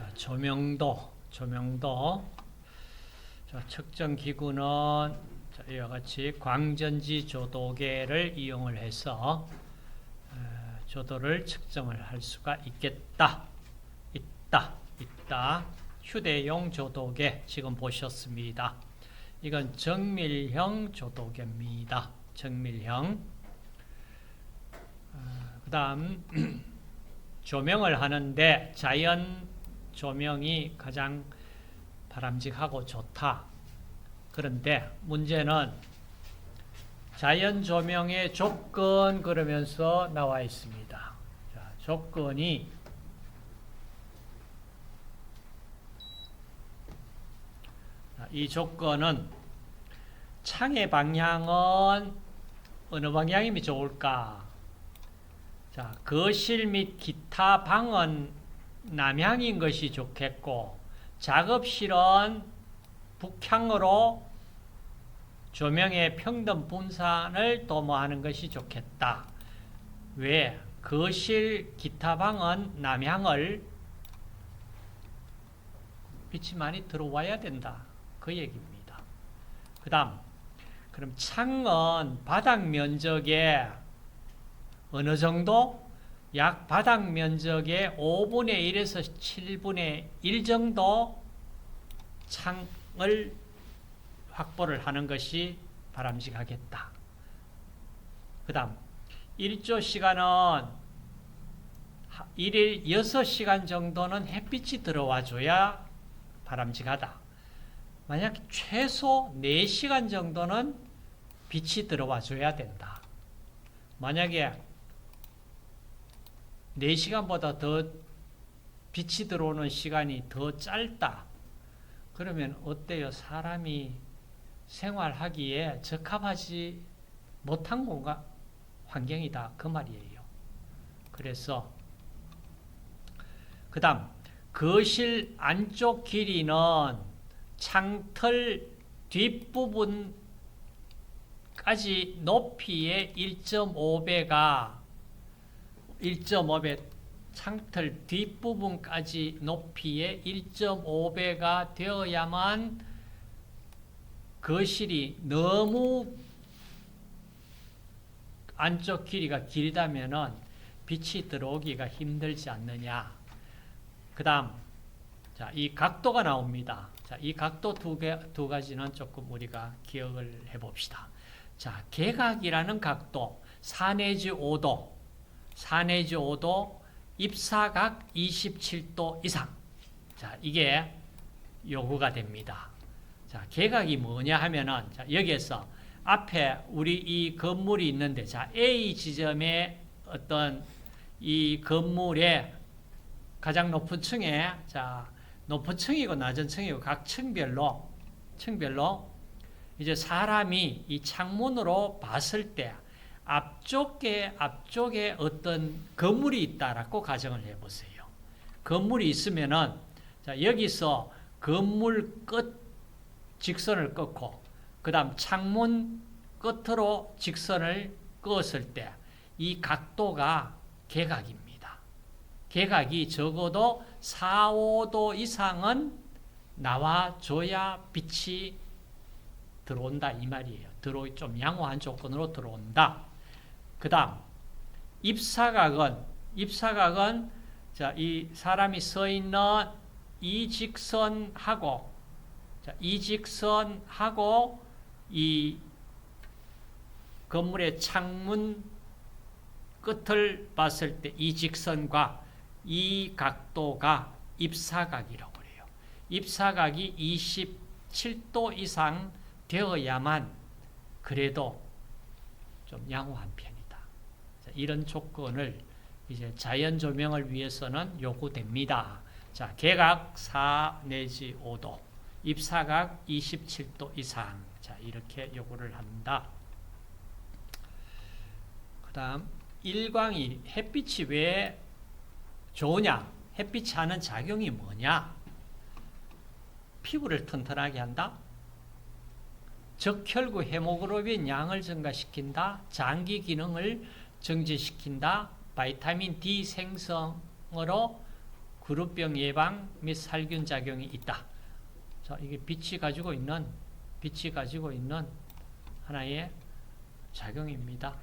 자, 조명도. 자, 측정 기구는 자, 이와 같이 광전지 조도계를 이용을 해서 조도를 측정을 할 수가 있다. 휴대용 조도계 지금 보셨습니다. 이건 정밀형 조도계입니다. 정밀형. 그 다음 조명을 하는데 자연 조명이 가장 바람직하고 좋다. 그런데 문제는 자연 조명의 조건 그러면서 나와 있습니다. 자, 조건이 이 조건은 창의 방향은 어느 방향이면 좋을까? 자, 거실 및 기타 방은 남향인 것이 좋겠고 작업실은 북향으로 조명의 평등 분산을 도모하는 것이 좋겠다. 왜? 거실 기타 방은 남향을 빛이 많이 들어와야 된다. 그 얘기입니다. 그 다음 그럼 창은 바닥 면적의 어느 정도? 약 바닥 면적의 5분의 1에서 7분의 1 정도 창을 확보를 하는 것이 바람직하겠다. 그 다음 일조 시간은 일일 6시간 정도는 햇빛이 들어와 줘야 바람직하다. 만약 최소 4시간 정도는 빛이 들어와 줘야 된다. 만약에 4시간보다 더 빛이 들어오는 시간이 더 짧다. 그러면 어때요? 사람이 생활하기에 적합하지 못한 공간, 환경이다. 그 말이에요. 그래서 그 다음 거실 안쪽 길이는 창틀 뒷부분까지 높이의 1.5배가 1.5배 창틀 뒷부분까지 높이의 1.5배가 되어야만 거실이 너무 안쪽 길이가 길다면은 빛이 들어오기가 힘들지 않느냐. 그 다음, 자, 이 각도가 나옵니다. 자, 이 각도 두 가지는 조금 우리가 기억을 해 봅시다. 자, 개각이라는 각도, 4 내지 5도, 4 내지 5도, 입사각 27도 이상. 자, 이게 요구가 됩니다. 자, 개각이 뭐냐 하면은, 자, 여기에서 앞에 우리 이 건물이 있는데, 자, A 지점에 어떤 이 건물의 가장 높은 층에, 자, 높은 층이고 낮은 층이고 각 층별로 이제 사람이 이 창문으로 봤을 때 앞쪽에 어떤 건물이 있다라고 가정을 해보세요. 건물이 있으면은, 자, 여기서 건물 끝 직선을 꺾고, 그 다음 창문 끝으로 직선을 그었을 때 이 각도가 개각입니다. 개각이 적어도 4, 5도 이상은 나와줘야 빛이 들어온다 이 말이에요. 좀 양호한 조건으로 들어온다. 그 다음 입사각은 자, 이 사람이 서 있는 이 직선하고, 자, 이 직선하고 이 건물의 창문 끝을 봤을 때 이 직선과 이 각도가 입사각이라고 해요. 입사각이 27도 이상 되어야만 그래도 좀 양호한 편이다. 자, 이런 조건을 이제 자연 조명을 위해서는 요구됩니다. 자, 개각 4 내지 5도, 입사각 27도 이상. 자, 이렇게 요구를 한다. 그 다음, 일광이 햇빛이 왜 좋으냐? 햇빛이 하는 작용이 뭐냐? 피부를 튼튼하게 한다. 적혈구 헤모글로빈 양을 증가시킨다. 장기 기능을 정지시킨다. 바이타민 D 생성으로 그룹병 예방 및 살균 작용이 있다. 자, 이게 빛이 가지고 있는 하나의 작용입니다.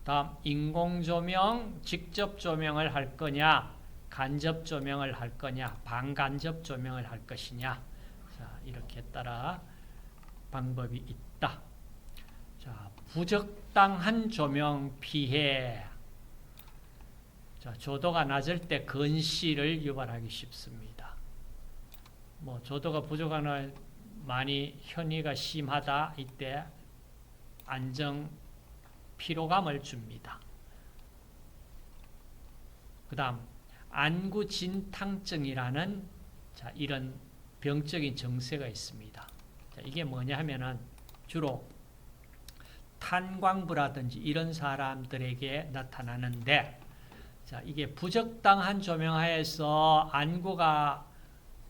다음 인공조명, 직접 조명을 할 거냐, 간접 조명을 할 거냐, 반간접 조명을 할 것이냐. 자, 이렇게 따라 방법이 있다. 자, 부적당한 조명 피해. 자, 조도가 낮을 때 건시를 유발하기 쉽습니다. 뭐 조도가 부족한 많이 현위가 심하다. 이때 안정 피로감을 줍니다. 그 다음 안구진탕증이라는 자, 이런 병적인 증세가 있습니다. 자, 이게 뭐냐 하면은 주로 탄광부라든지 이런 사람들에게 나타나는데, 자, 이게 부적당한 조명하에서 안구가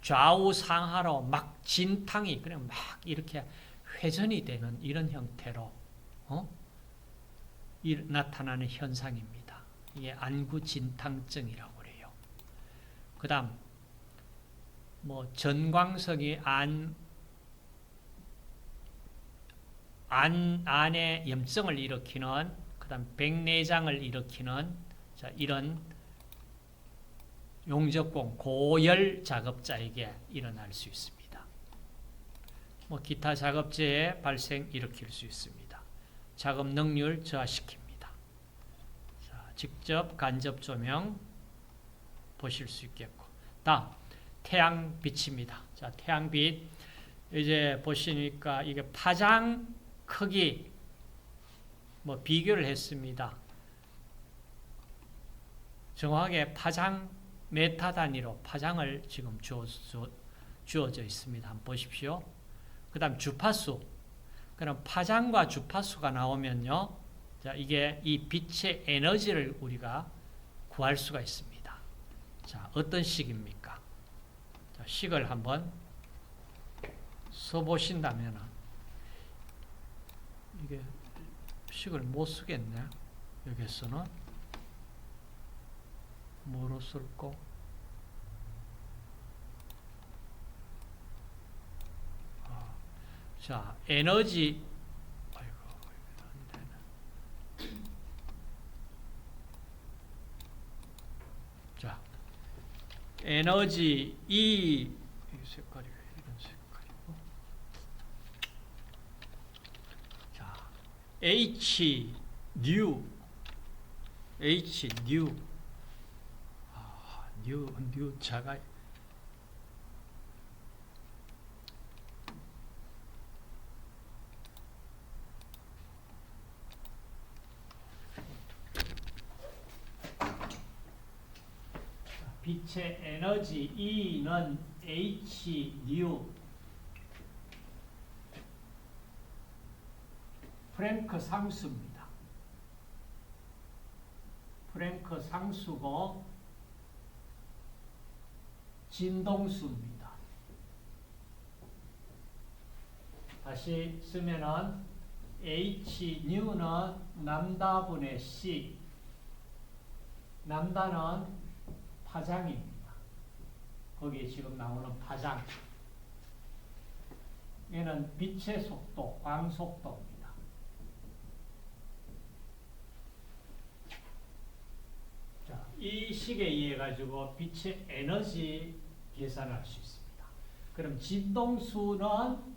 좌우상하로 막 진탕이 그냥 막 이렇게 회전이 되는 이런 형태로 나타나는 현상입니다. 이게 안구진탕증이라고 그래요. 그 다음 뭐 전광석이 안에 염증을 일으키는, 그 다음 백내장을 일으키는 자, 이런 용접공 고열 작업자에게 일어날 수 있습니다. 뭐 기타 작업재의 발생 일으킬 수 있습니다. 작업 능률 저하시킵니다. 자, 직접 간접 조명 보실 수 있겠고, 다음 태양빛입니다. 자, 태양빛 이제 보시니까 이게 파장 크기 뭐 비교를 했습니다. 정확하게 파장 메타 단위로 파장을 지금 주어져 있습니다. 한번 보십시오. 그 다음 주파수. 그럼 파장과 주파수가 나오면요. 자, 이게 이 빛의 에너지를 우리가 구할 수가 있습니다. 자, 어떤 식입니까? 자, 식을 한번 써보신다면, 이게 식을 못 쓰겠네. 여기서는. 뭐로 쓸까? 자, 에너지, 아이고, 안 되네. 자, 에너지 E, 이 색깔이 왜 이런 색깔이고? 자, H, 뉴, 뉴 자가 빛의 에너지 E는 H 뉴 프랭크 상수입니다. 프랭크 상수고 진동수입니다. 다시 쓰면은 H 뉴는 람다분의 C, 람다는 파장입니다. 거기에 지금 나오는 파장. 얘는 빛의 속도, 광속도입니다. 자, 이 식에 의해 가지고 빛의 에너지 계산할 수 있습니다. 그럼 진동수는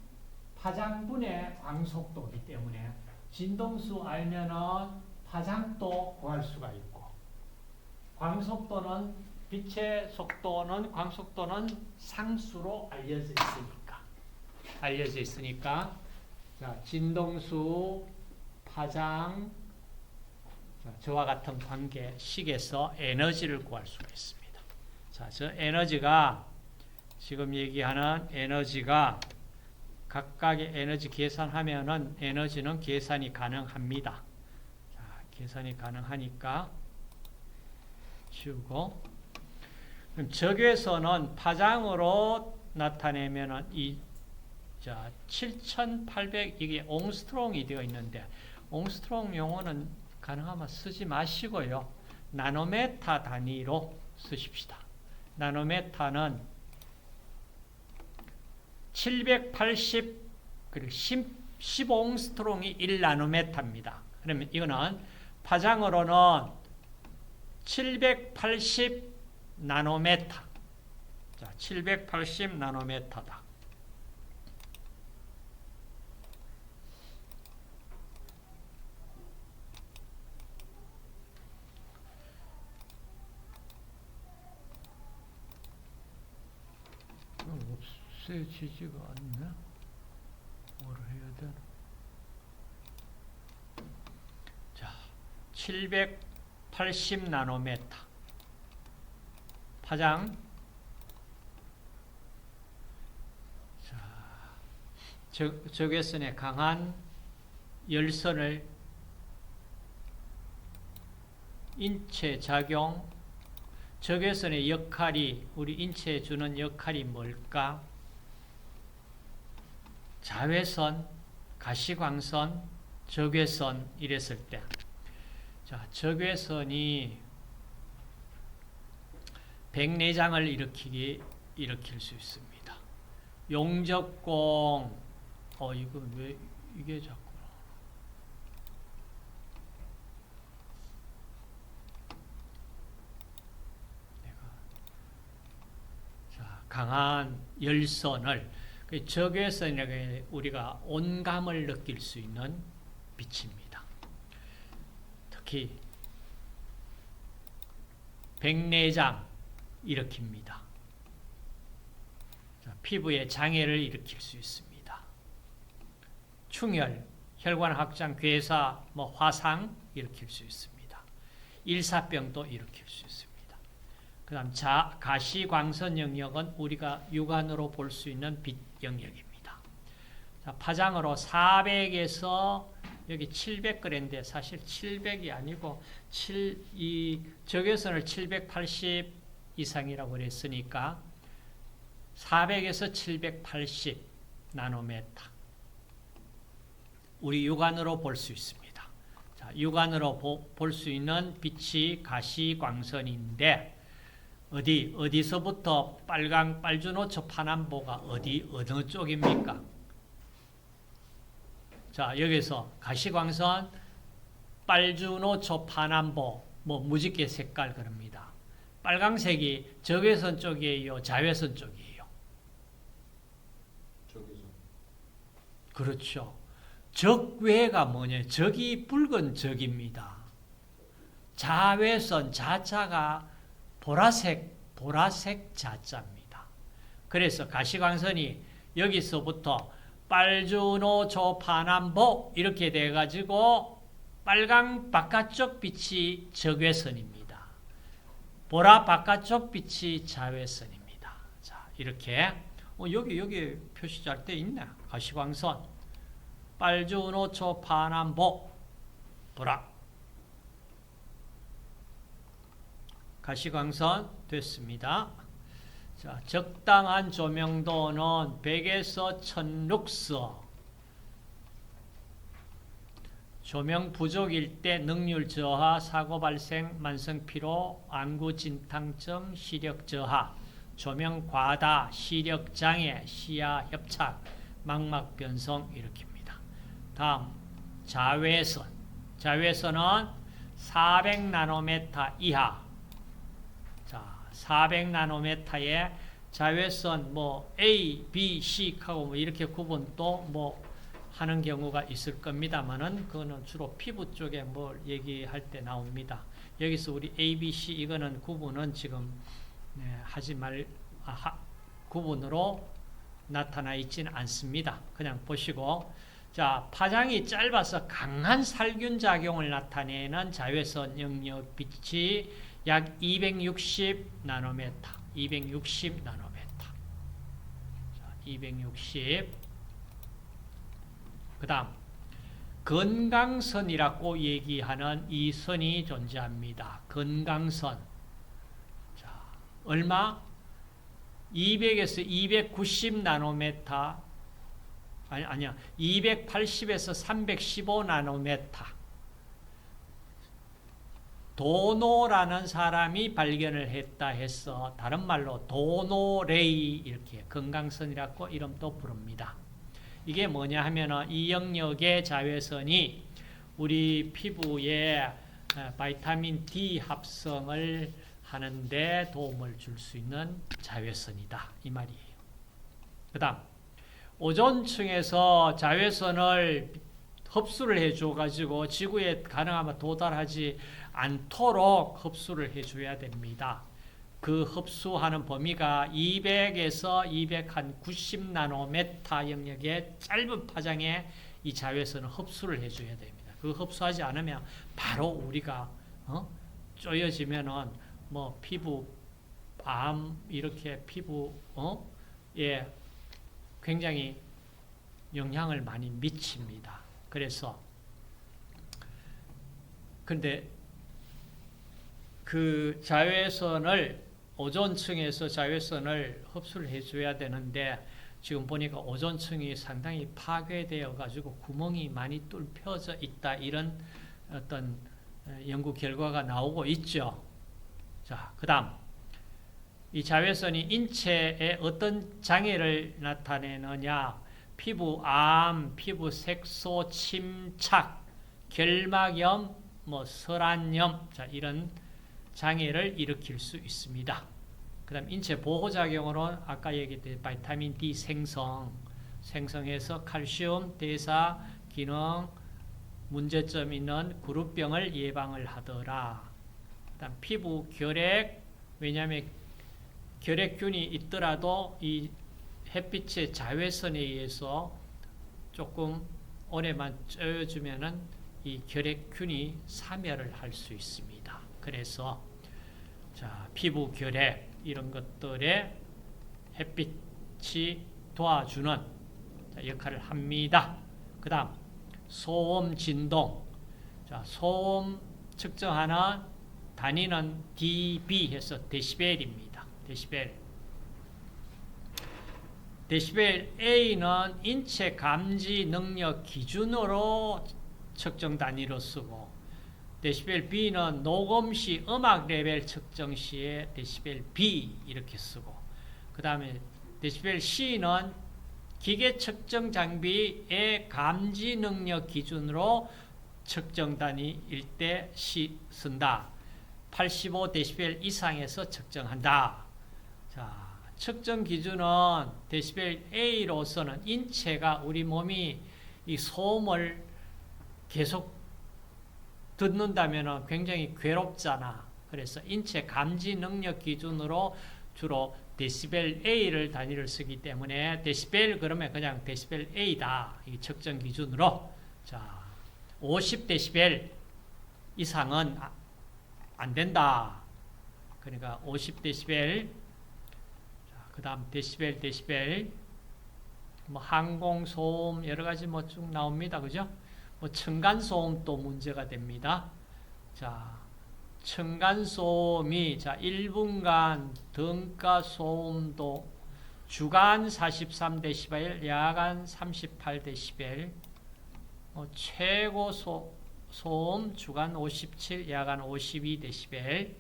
파장분의 광속도이기 때문에 진동수 알면은 파장도 구할 수가 있고, 광속도는 빛의 속도는 광속도는 상수로 알려져 있으니까 자, 진동수, 파장, 자, 저와 같은 관계식에서 에너지를 구할 수가 있습니다. 자, 저 에너지가 지금 얘기하는 에너지가 각각의 에너지 계산하면은 에너지는 계산이 가능합니다. 자, 계산이 가능하니까 지우고, 그럼 적외선은 파장으로 나타내면은 이 자, 7800 이게 옹스트롱이 되어 있는데 옹스트롱 용어는 가능하면 쓰지 마시고요. 나노메타 단위로 쓰십시다. 나노메타는 780 그리고 15옹스트롱이 1나노메타입니다. 그러면 이거는 파장으로는 780 나노메타. 자, 780 나노메타다. 없애지지가 않나? 뭘 해야 되나? 자, 780 나노메타. 파장. 자, 적외선의 강한 열선을 인체 작용, 적외선의 역할이 우리 인체에 주는 역할이 뭘까? 자외선, 가시광선, 적외선 이랬을 때, 자, 적외선이 백내장을 일으킬 수 있습니다. 용적공, 이거 왜 이게 자꾸 강한 열선을, 적외선에게 우리가 온감을 느낄 수 있는 빛입니다. 특히 백내장 일으킵니다. 피부에 장애를 일으킬 수 있습니다. 충혈, 혈관 확장, 괴사, 화상 일으킬 수 있습니다. 일사병도 일으킬 수 있습니다. 그 다음 가시광선 영역은 우리가 육안으로 볼 수 있는 빛 영역입니다. 자, 파장으로 400에서 여기 700g인데 사실 700이 아니고 이 적외선을 780 이상이라고 그랬으니까 400에서 780 나노메타 우리 육안으로 볼 수 있습니다. 자, 육안으로 볼 수 있는 빛이 가시광선인데 어디서부터 빨주노초 파남보가 어느 쪽입니까? 자, 여기서 가시광선, 빨주노초 파남보, 무지개 색깔 그럽니다. 빨강색이 적외선 쪽이에요, 자외선 쪽이에요? 적외선. 그렇죠. 적외가 뭐냐? 적이 붉은 적입니다. 자외선, 자자가 보라색 자자입니다. 그래서 가시광선이 여기서부터 빨주노초 파남보 이렇게 돼가지고 빨강 바깥쪽 빛이 적외선입니다. 보라 바깥쪽 빛이 자외선입니다. 자, 이렇게 여기 표시할 때 있네. 가시광선, 빨주노초 파남보, 보라. 가시광선 됐습니다. 자, 적당한 조명도는 100에서 1000룩스. 조명 부족일 때 능률 저하, 사고 발생, 만성 피로, 안구 진탕증, 시력 저하, 조명 과다, 시력 장애, 시야 협착, 망막 변성 일으킵니다. 다음 자외선. 자외선은 400나노메타 이하. 400나노메타의 자외선 A, B, C 하고 이렇게 구분도 하는 경우가 있을 겁니다만은 그거는 주로 피부 쪽에 얘기할 때 나옵니다. 여기서 우리 A, B, C 이거는 구분은 지금 구분으로 나타나 있지는 않습니다. 그냥 보시고, 자, 파장이 짧아서 강한 살균 작용을 나타내는 자외선 영역 빛이 약 260 나노메타, 260 나노메타. 자, 260. 그 다음, 건강선이라고 얘기하는 이 선이 존재합니다. 건강선. 자, 얼마? 200에서 290 나노메타. 아니야. 280에서 315 나노메타. 도노라는 사람이 발견을 했다 해서 다른 말로 도노레이 이렇게 금강선이라고 이름도 부릅니다. 이게 뭐냐 하면은 이 영역의 자외선이 우리 피부에 바이타민 D 합성을 하는데 도움을 줄 수 있는 자외선이다 이 말이에요. 그 다음 오존층에서 자외선을 흡수를 해줘 가지고 지구에 가능하면 도달하지 않도록 흡수를 해줘야 됩니다. 그 흡수하는 범위가 200에서 290 나노메타 영역의 짧은 파장에 이 자외선을 흡수를 해줘야 됩니다. 그 흡수하지 않으면 바로 우리가 쪼여지면은 뭐 피부 암 이렇게 피부에 굉장히 영향을 많이 미칩니다. 그래서 근데 그 자외선을 오존층에서 자외선을 흡수를 해줘야 되는데 지금 보니까 오존층이 상당히 파괴되어 가지고 구멍이 많이 뚫혀져 있다 이런 어떤 연구 결과가 나오고 있죠. 자, 그다음 이 자외선이 인체에 어떤 장애를 나타내느냐? 피부암, 피부 색소 침착, 결막염, 설환염, 자 이런 장애를 일으킬 수 있습니다. 그다음 인체 보호작용으로는 아까 얘기했던 바이타민 D 생성해서 칼슘 대사 기능 문제점 있는 구루병을 예방을 하더라. 그다음 피부 결핵, 왜냐하면 결핵균이 있더라도 이 햇빛의 자외선에 의해서 조금 오래만 쬐어주면은 이 결핵균이 사멸을 할 수 있습니다. 그래서 자, 피부 결핵 이런 것들에 햇빛이 도와주는 역할을 합니다. 그 다음 소음 진동. 자, 소음 측정하는 단위는 dB 해서 데시벨입니다. 데시벨 A는 인체 감지 능력 기준으로 측정 단위로 쓰고 데시벨 B는 녹음 시 음악 레벨 측정 시에 데시벨 B 이렇게 쓰고 그 다음에 데시벨 C는 기계 측정 장비의 감지 능력 기준으로 측정 단위일 때 쓴다. 85 데시벨 이상에서 측정한다. 자, 측정 기준은 데시벨 A로서는 인체가 우리 몸이 이 소음을 계속 듣는다면 굉장히 괴롭잖아. 그래서 인체 감지 능력 기준으로 주로 데시벨 A를 단위를 쓰기 때문에 데시벨 그러면 그냥 데시벨 A다. 이 측정 기준으로. 자, 50 데시벨 이상은 안 된다. 그러니까 50 데시벨. 그 다음 데시벨. 항공 소음 여러 가지 쭉 나옵니다. 그죠? 층간 소음도 문제가 됩니다. 자, 층간 소음이 1분간 등가 소음도 주간 43데시벨, 야간 38데시벨. 최고 소음 주간 57, 야간 52데시벨.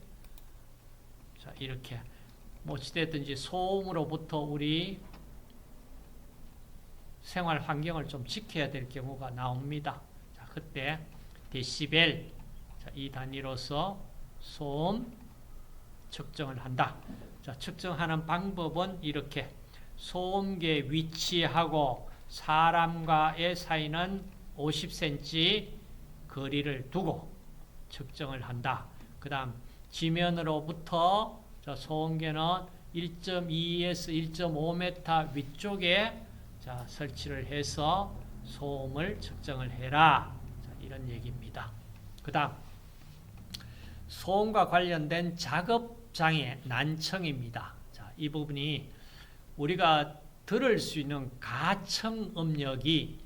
자, 이렇게 어찌됐든지 소음으로부터 우리 생활 환경을 좀 지켜야 될 경우가 나옵니다. 자, 그때 데시벨 이 단위로서 소음 측정을 한다. 자, 측정하는 방법은 이렇게 소음계 위치하고 사람과의 사이는 50cm 거리를 두고 측정을 한다. 그 다음 지면으로부터 소음계는 1.2에서 1.5m 위쪽에 설치를 해서 소음을 측정을 해라. 이런 얘기입니다. 그 다음 소음과 관련된 작업장애 난청입니다. 자, 이 부분이 우리가 들을 수 있는 가청 음력이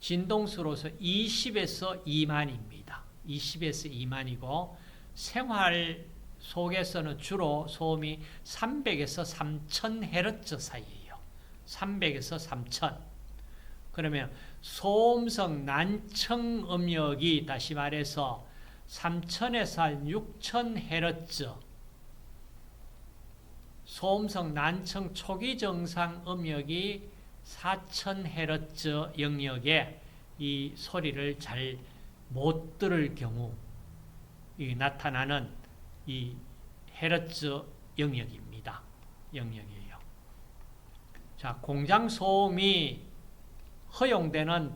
진동수로서 20에서 2만입니다. 20에서 2만이고 생활 속에서는 주로 소음이 300에서 3000Hz 사이예요. 300에서 3000. 그러면 소음성 난청 음역이 다시 말해서 3000에서 한 6000Hz 소음성 난청 초기 증상 음역이 4000Hz 영역에 이 소리를 잘 못 들을 경우 나타나는 이 헤르츠 영역입니다. 영역이에요. 자, 공장 소음이 허용되는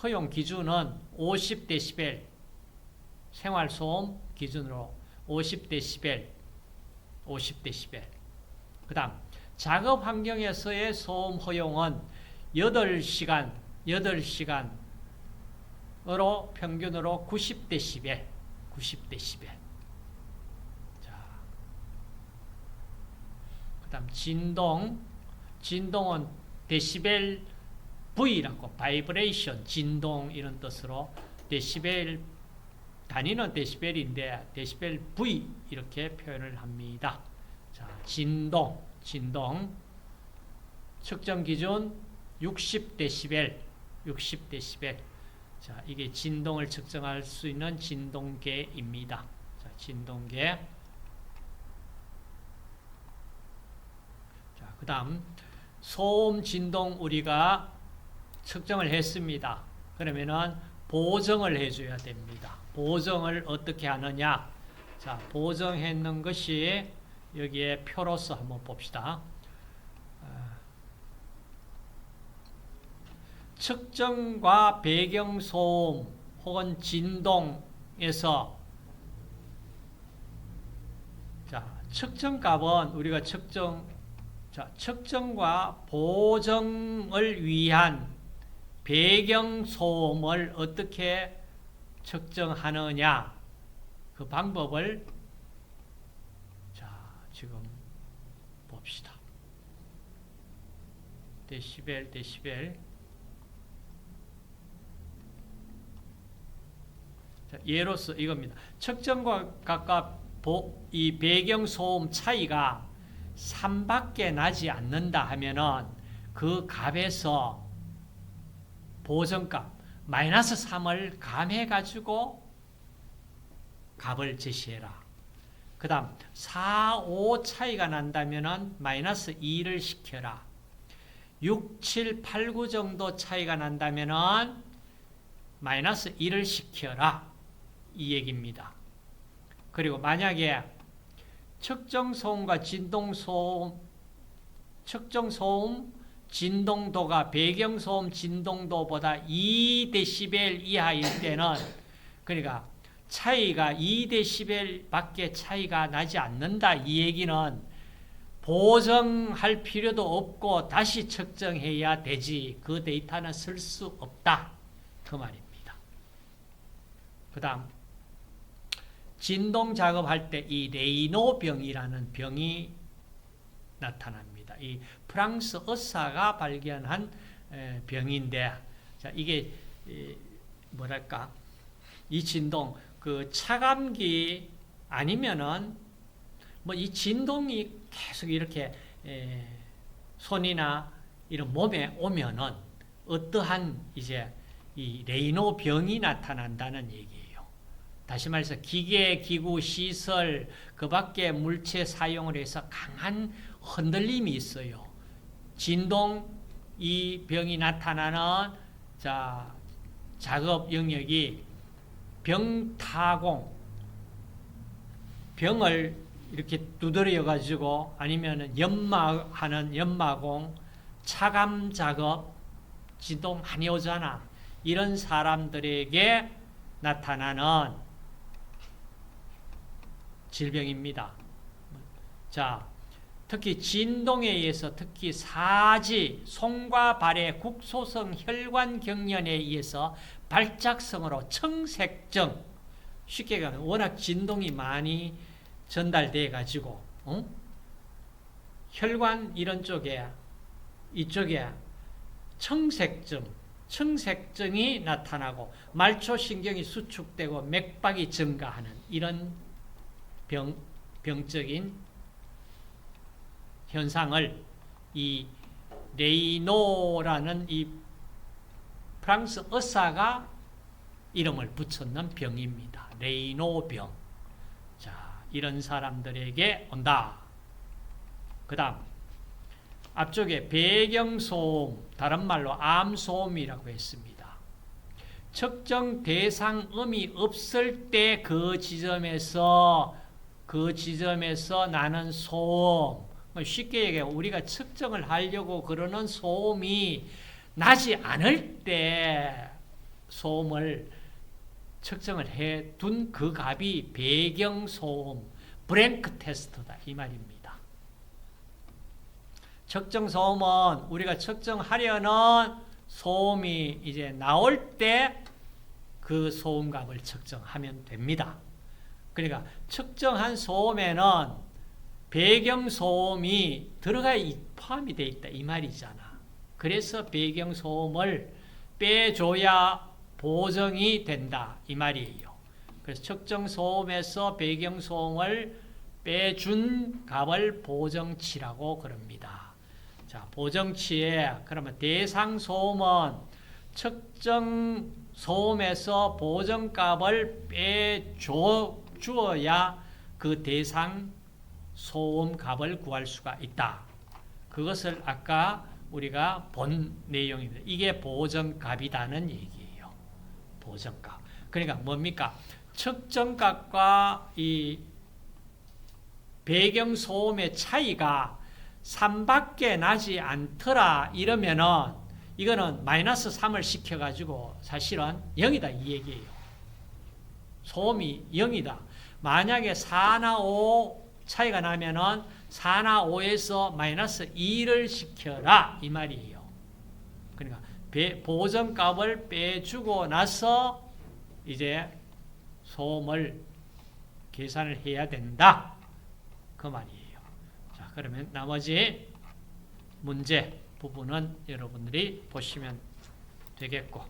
허용 기준은 50dB, 생활 소음 기준으로 50dB, 50dB. 그다음 작업 환경에서의 소음 허용은 8시간으로 평균으로 90dB, 90dB. 자, 그다음 진동은 데시벨 V라고, 바이브레이션, 진동 이런 뜻으로 데시벨 단위는 데시벨인데 데시벨 V 이렇게 표현을 합니다. 자, 진동 측정 기준 60dB, 60dB. 자, 이게 진동을 측정할 수 있는 진동계입니다. 자, 진동계. 자, 그다음 소음 진동 우리가 측정을 했습니다. 그러면은 보정을 해줘야 됩니다. 보정을 어떻게 하느냐? 자, 보정했는 것이 여기에 표로서 한번 봅시다. 측정과 배경소음 혹은 진동에서 자, 측정값은 우리가 측정과 보정을 위한 배경소음을 어떻게 측정하느냐 그 방법을 자, 지금 봅시다. 데시벨 자, 예로서 이겁니다. 측정과 각각 이 배경소음 차이가 3밖에 나지 않는다 하면은 그 값에서 보정값 마이너스 3을 감해가지고 값을 제시해라. 그 다음 4, 5 차이가 난다면은 마이너스 2를 시켜라. 6, 7, 8, 9 정도 차이가 난다면은 마이너스 1을 시켜라. 이 얘기입니다. 그리고 만약에 측정소음과 측정소음 진동도가 배경소음 진동도보다 2dB 이하일 때는 그러니까 차이가 2dB 밖에 차이가 나지 않는다. 이 얘기는 보정할 필요도 없고 다시 측정해야 되지. 그 데이터는 쓸 수 없다. 그 말입니다. 그 다음 진동 작업할 때 이 레이노병이라는 병이 나타납니다. 이 프랑스 의사가 발견한 병인데, 자, 이게 뭐랄까, 이 진동, 그 차감기 아니면은 뭐 이 진동이 계속 이렇게 손이나 이런 몸에 오면은 어떠한 이제 이 레이노 병이 나타난다는 얘기예요. 다시 말해서 기계, 기구, 시설, 그 밖에 물체 사용을 해서 강한 흔들림이 있어요. 진동, 이 병이 나타나는 자, 작업 영역이 병타공, 병을 이렇게 두드려 가지고 아니면 연마하는 연마공, 차감 작업, 진동 많이 오잖아. 이런 사람들에게 나타나는 질병입니다. 자, 특히 진동에 의해서 특히 사지, 손과 발의 국소성 혈관 경련에 의해서 발작성으로 청색증, 쉽게 가면 워낙 진동이 많이 전달돼 가지고 혈관 이런 쪽에 이쪽에 청색증이 나타나고 말초신경이 수축되고 맥박이 증가하는 이런 병적인 현상을 이 레이노라는 이 프랑스 의사가 이름을 붙였는 병입니다. 레이노병. 자, 이런 사람들에게 온다. 그 다음 앞쪽에 배경소음, 다른 말로 암소음이라고 했습니다. 측정 대상음이 없을 때 그 지점에서 나는 소음, 쉽게 얘기해 우리가 측정을 하려고 그러는 소음이 나지 않을 때 소음을 측정을 해둔 그 값이 배경소음, 브랭크 테스트다 이 말입니다. 측정 소음은 우리가 측정하려는 소음이 이제 나올 때 그 소음값을 측정하면 됩니다. 그러니까 측정한 소음에는 배경소음이 포함이 되어 있다 이 말이잖아. 그래서 배경소음을 빼줘야 보정이 된다 이 말이에요. 그래서 측정소음에서 배경소음을 빼준 값을 보정치라고 그럽니다. 자, 보정치에 그러면 대상소음은 측정소음에서 보정값을 빼주어야 그 대상 소음 값을 구할 수가 있다. 그것을 아까 우리가 본 내용입니다. 이게 보정값이라는 얘기예요. 보정값. 그러니까 뭡니까? 측정값과 이 배경소음의 차이가 3밖에 나지 않더라 이러면은 이거는 마이너스 3을 시켜가지고 사실은 0이다 이 얘기예요. 소음이 0이다. 만약에 4나 5 차이가 나면은 4나 5에서 마이너스 2를 시켜라 이 말이에요. 그러니까 보정값을 빼주고 나서 이제 소음을 계산을 해야 된다 그 말이에요. 자, 그러면 나머지 문제 부분은 여러분들이 보시면 되겠고